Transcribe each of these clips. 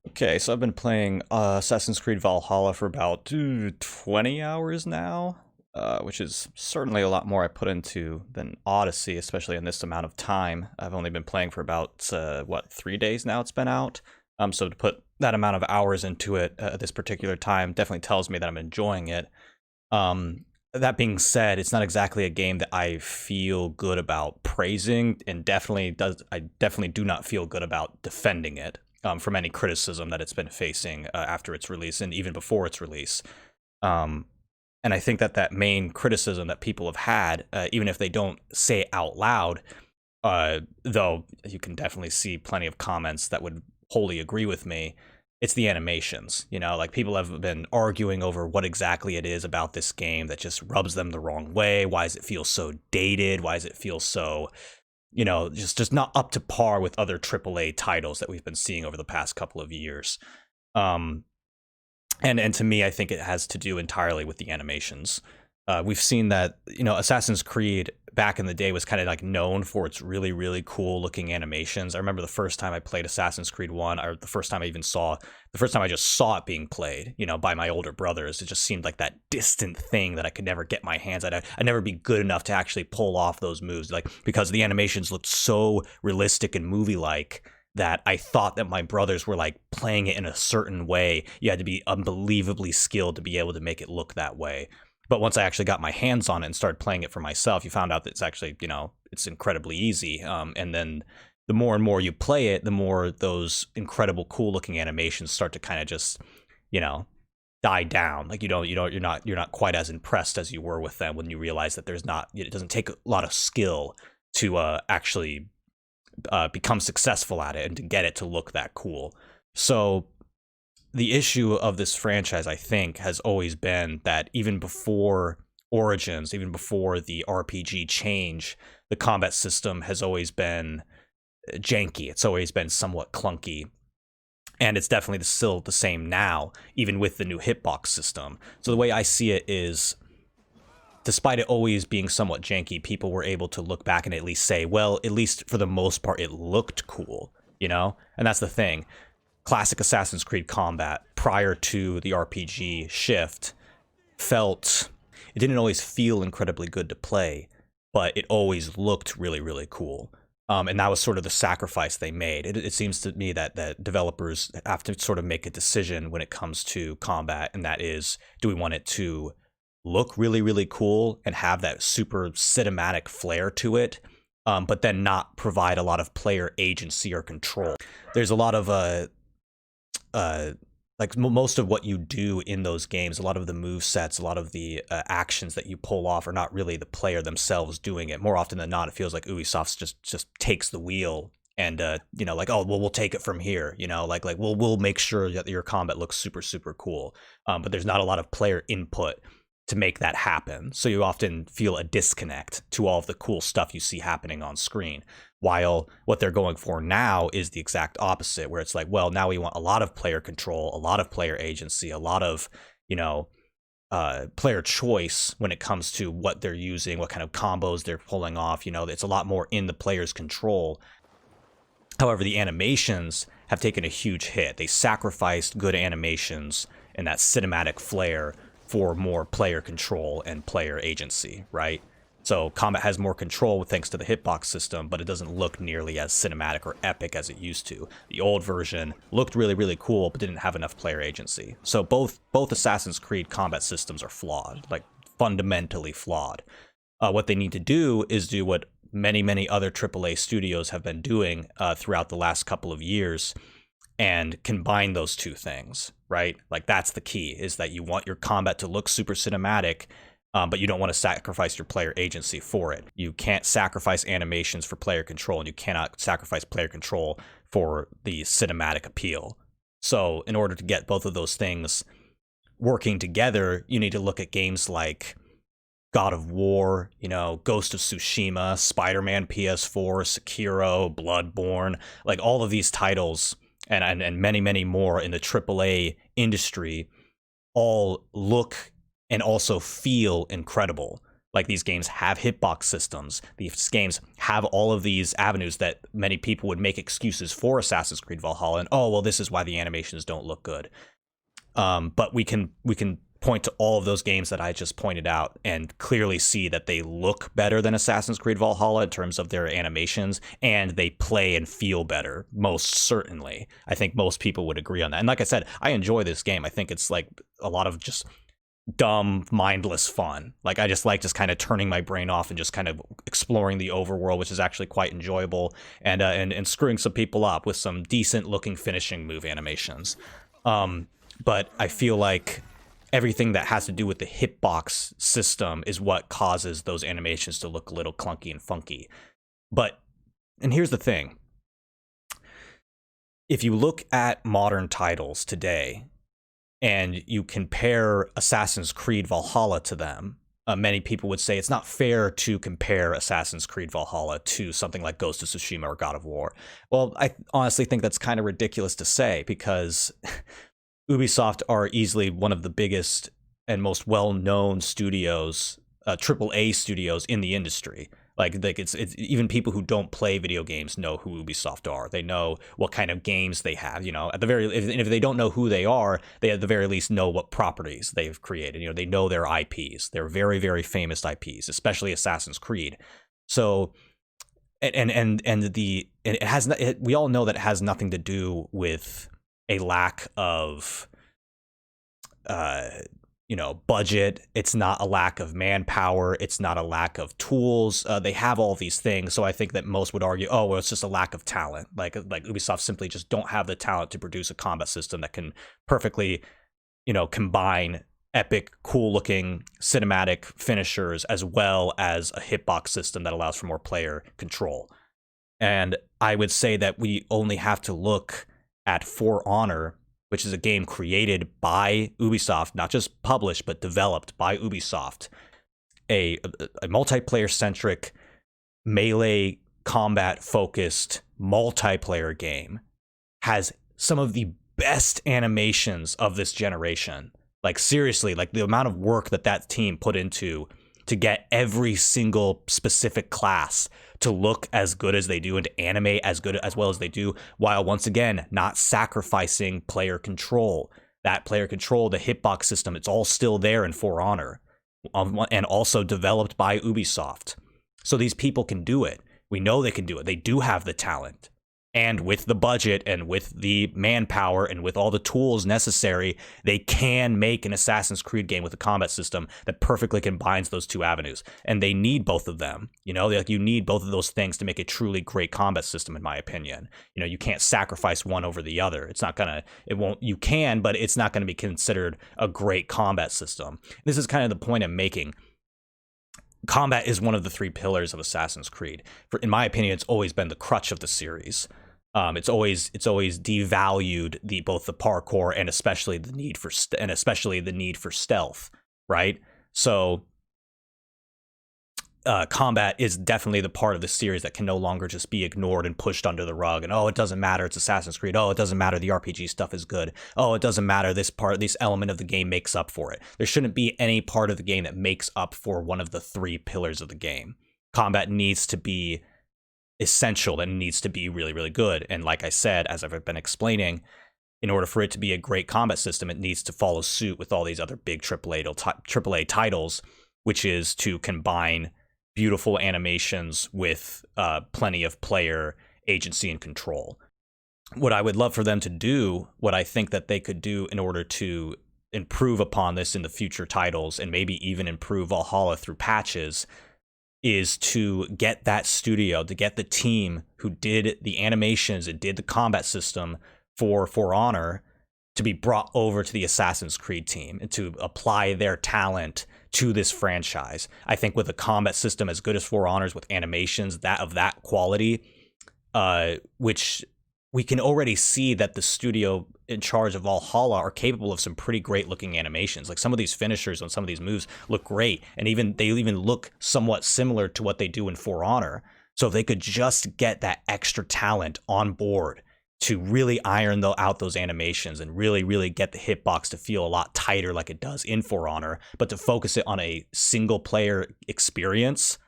Okay, so I've been playing Assassin's Creed Valhalla for about 20 hours now, which is certainly a lot more I put into than Odyssey, especially in this amount of time. I've only been playing for about, 3 days now it's been out. So to put that amount of hours into it at this particular time definitely tells me that I'm enjoying it. That being said, it's not exactly a game that I feel good about praising, and I definitely do not feel good about defending it from any criticism that it's been facing after its release and even before its release. Um, and I think that that main criticism that people have had, even if they don't say it out loud, though you can definitely see plenty of comments that would wholly agree with me, it's the animations. Like people have been arguing over what exactly it is about this game that just rubs them the wrong way. Why does it feel so dated? Why does it feel so, just not up to par with other AAA titles that we've been seeing over the past couple of years. Um, and to me, I think it has to do entirely with the animations. We've seen that Assassin's Creed back in the day was kind of like known for its really really cool looking animations. I remember the first time I played Assassin's Creed 1, or the first time I just saw it being played, by my older brothers. It just seemed like that distant thing that I could never get my hands on. I'd never be good enough to actually pull off those moves, like because the animations looked so realistic and movie like that I thought that my brothers were like playing it in a certain way. You had to be unbelievably skilled to be able to make it look that way. But once I actually got my hands on it and started playing it for myself, you found out that it's actually, it's incredibly easy. And then the more and more you play it, the more those incredible, cool looking animations start to kind of just, you know, die down. Like you're not quite as impressed as you were with them when you realize that it doesn't take a lot of skill to actually become successful at it and to get it to look that cool. So the issue of this franchise, I think, has always been that even before Origins, even before the RPG change, the combat system has always been janky. It's always been somewhat clunky. And it's definitely still the same now, even with the new hitbox system. So the way I see it is, despite it always being somewhat janky, people were able to look back and at least say, well, at least for the most part, it looked cool, And that's the thing. Classic Assassin's Creed combat prior to the RPG shift it didn't always feel incredibly good to play, but it always looked really, really cool. And that was sort of the sacrifice they made. It seems to me that developers have to sort of make a decision when it comes to combat, and that is, do we want it to look really, really cool and have that super cinematic flair to it, but then not provide a lot of player agency or control? There's a lot of like most of what you do in those games, a lot of the move sets, a lot of the actions that you pull off are not really the player themselves doing it. More often than not, it feels like Ubisoft just takes the wheel and like, oh well, we'll take it from here. Like we'll make sure that your combat looks super super cool. But there's not a lot of player input to make that happen. So you often feel a disconnect to all of the cool stuff you see happening on screen. While what they're going for now is the exact opposite, where it's like, well, now we want a lot of player control, a lot of player agency, a lot of, player choice when it comes to what they're using, what kind of combos they're pulling off. It's a lot more in the player's control. However, the animations have taken a huge hit. They sacrificed good animations and that cinematic flair for more player control and player agency, right? So combat has more control thanks to the hitbox system, but it doesn't look nearly as cinematic or epic as it used to. The old version looked really, really cool, but didn't have enough player agency. So both Assassin's Creed combat systems are flawed, like fundamentally flawed. What they need to do is do what many, many other AAA studios have been doing throughout the last couple of years, and combine those two things, right? Like that's the key, is that you want your combat to look super cinematic, but you don't want to sacrifice your player agency for it. You can't sacrifice animations for player control, and you cannot sacrifice player control for the cinematic appeal. So in order to get both of those things working together, you need to look at games like God of War, Ghost of Tsushima, Spider-Man PS4, Sekiro, Bloodborne, like all of these titles and many, many more in the AAA industry all look and also feel incredible. Like, these games have hitbox systems. These games have all of these avenues that many people would make excuses for Assassin's Creed Valhalla. And, oh, well, this is why the animations don't look good. But we can point to all of those games that I just pointed out and clearly see that they look better than Assassin's Creed Valhalla in terms of their animations, and they play and feel better, most certainly. I think most people would agree on that. And like I said, I enjoy this game. I think it's like a lot of just dumb, mindless fun. Like, I just like kind of turning my brain off and just kind of exploring the overworld, which is actually quite enjoyable, and screwing some people up with some decent looking finishing move animations. But I feel like everything that has to do with the hitbox system is what causes those animations to look a little clunky and funky. And here's the thing. If you look at modern titles today and you compare Assassin's Creed Valhalla to them, many people would say it's not fair to compare Assassin's Creed Valhalla to something like Ghost of Tsushima or God of War. Well, I honestly think that's kind of ridiculous to say, because Ubisoft are easily one of the biggest and most well-known studios, AAA studios in the industry. Like it's even people who don't play video games know who Ubisoft are. They know what kind of games they have. You know, if they don't know who they are, they at the very least know what properties they've created. You know, they know their IPs. They're very, very famous IPs, especially Assassin's Creed. So, we all know that it has nothing to do with a lack of budget. It's not a lack of manpower. It's not a lack of tools. They have all these things. So I think that most would argue, oh, well, it's just a lack of talent. Like Ubisoft simply just don't have the talent to produce a combat system that can perfectly, combine epic, cool looking cinematic finishers as well as a hitbox system that allows for more player control. And I would say that we only have to look at For Honor, which is a game created by Ubisoft, not just published, but developed by Ubisoft. A multiplayer-centric, melee combat-focused multiplayer game, has some of the best animations of this generation. Like, seriously, like the amount of work that team put into to get every single specific class to look as good as they do and to animate as well as they do, while once again not sacrificing player control. That player control, the hitbox system, it's all still there in For Honor, and also developed by Ubisoft. So these people can do it. We know they can do it. They do have the talent. And with the budget and with the manpower and with all the tools necessary, they can make an Assassin's Creed game with a combat system that perfectly combines those two avenues. And they need both of them. You need both of those things to make a truly great combat system, in my opinion. You can't sacrifice one over the other. You can, but it's not going to be considered a great combat system. This is kind of the point I'm making. Combat is one of the three pillars of Assassin's Creed. In my opinion, it's always been the crutch of the series. It's always devalued both the parkour and especially the need for stealth, right? So combat is definitely the part of the series that can no longer just be ignored and pushed under the rug. And, oh, it doesn't matter, it's Assassin's Creed. Oh, it doesn't matter, the RPG stuff is good. Oh, it doesn't matter, this element of the game makes up for it. There shouldn't be any part of the game that makes up for one of the three pillars of the game. Combat needs to be essential and needs to be really, really good. And like I said, as I've been explaining, in order for it to be a great combat system, it needs to follow suit with all these other big AAA titles, which is to combine beautiful animations with plenty of player agency and control. What I would love for them to do, what I think that they could do in order to improve upon this in the future titles, and maybe even improve Valhalla through patches, is to get that studio, to get the team who did the animations and did the combat system for Honor to be brought over to the Assassin's Creed team and to apply their talent to this franchise. I think with a combat system as good as For Honor's, with animations that quality, which we can already see that the studio in charge of Valhalla are capable of some pretty great looking animations. Like, some of these finishers on some of these moves look great, and they even look somewhat similar to what they do in For Honor. So if they could just get that extra talent on board to really iron out those animations and really get the hitbox to feel a lot tighter like it does in For Honor, but to focus it on a single player experience,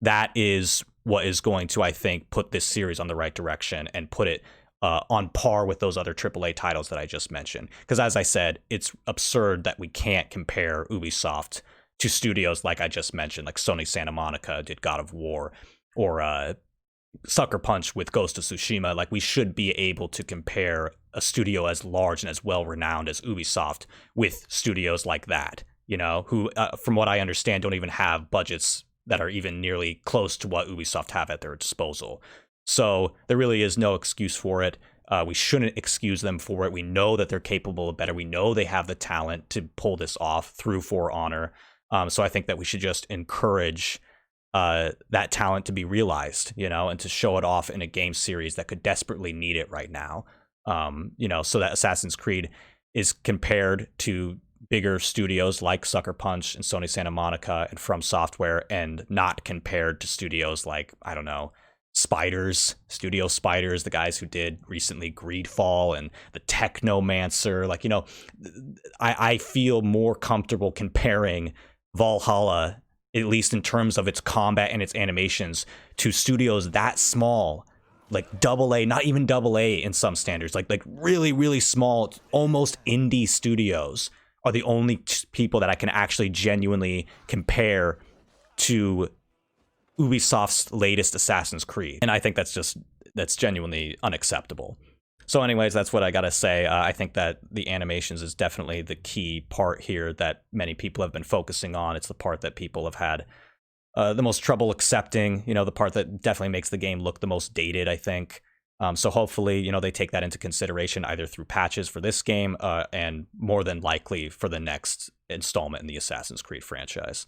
that is what is going to, I think, put this series on the right direction and put it on par with those other AAA titles that I just mentioned. Because as I said, it's absurd that we can't compare Ubisoft to studios like I just mentioned, like Sony Santa Monica did God of War, or Sucker Punch with Ghost of Tsushima. Like, we should be able to compare a studio as large and as well renowned as Ubisoft with studios like that, you know, who, from what I understand, don't even have budgets that are even nearly close to what Ubisoft have at their disposal. So there really is no excuse for it. We shouldn't excuse them for it. We know that they're capable of better. We know they have the talent to pull this off through For Honor. So I think that we should just encourage that talent to be realized, you know, and to show it off in a game series that could desperately need it right now. You know, so that Assassin's Creed is compared to bigger studios like Sucker Punch and Sony Santa Monica and From Software, and not compared to studios like, I don't know, Studio Spiders, the guys who did recently Greedfall and the Technomancer. Like, you know, I feel more comfortable comparing Valhalla, at least in terms of its combat and its animations, to studios that small, like AA, not even AA in some standards, like really small, almost indie studios are the only people that I can actually genuinely compare to Ubisoft's latest Assassin's Creed. And I think that's genuinely unacceptable. So anyways, that's what I gotta say. I think that the animations is definitely the key part here that many people have been focusing on. It's the part that people have had the most trouble accepting, you know, the part that definitely makes the game look the most dated, I think. So hopefully, you know, they take that into consideration either through patches for this game and more than likely for the next installment in the Assassin's Creed franchise.